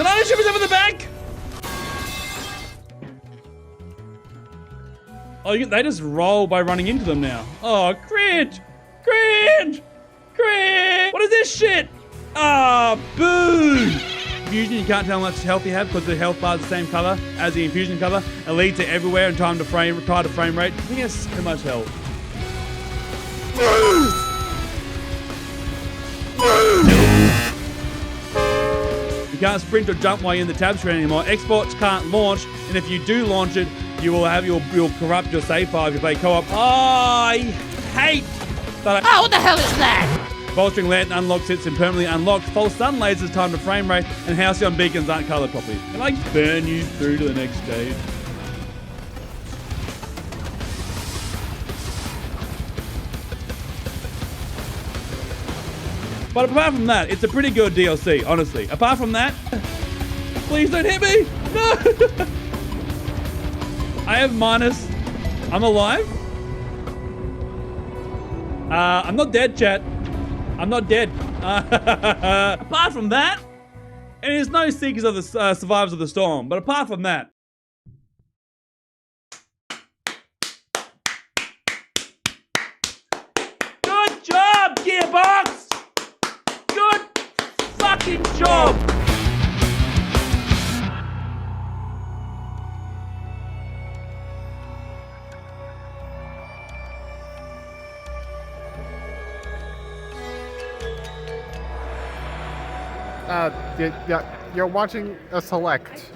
Can I shoot myself in the back? Oh, they just roll by running into them now. Oh, cringe! Cringe! Cringe! What is this shit? Ah, boo! Infusion, you can't tell how much health you have because the health bar is the same color as the infusion color. It leads to everywhere and time to frame rate. I think it has so much health. You can't sprint or jump while you're in the tab screen anymore. Exports can't launch, and if you do launch it, you'll corrupt your save file if you play co-op. Oh, I hate that. Oh, what the hell is that? Bolstering lantern unlock sits and permanently unlocked. False sun lasers time to frame rate, and halcyon beacons aren't colored properly. Can I burn you through to the next stage? But apart from that, it's a pretty good DLC, honestly. Apart from that, please don't hit me! No! I have minus. I'm alive. I'm not dead, chat. I'm not dead. Apart from that, and there's no Seekers of the Survivors of the Storm, but apart from that. Good job, Gearbox! Good fucking job! You're watching a select.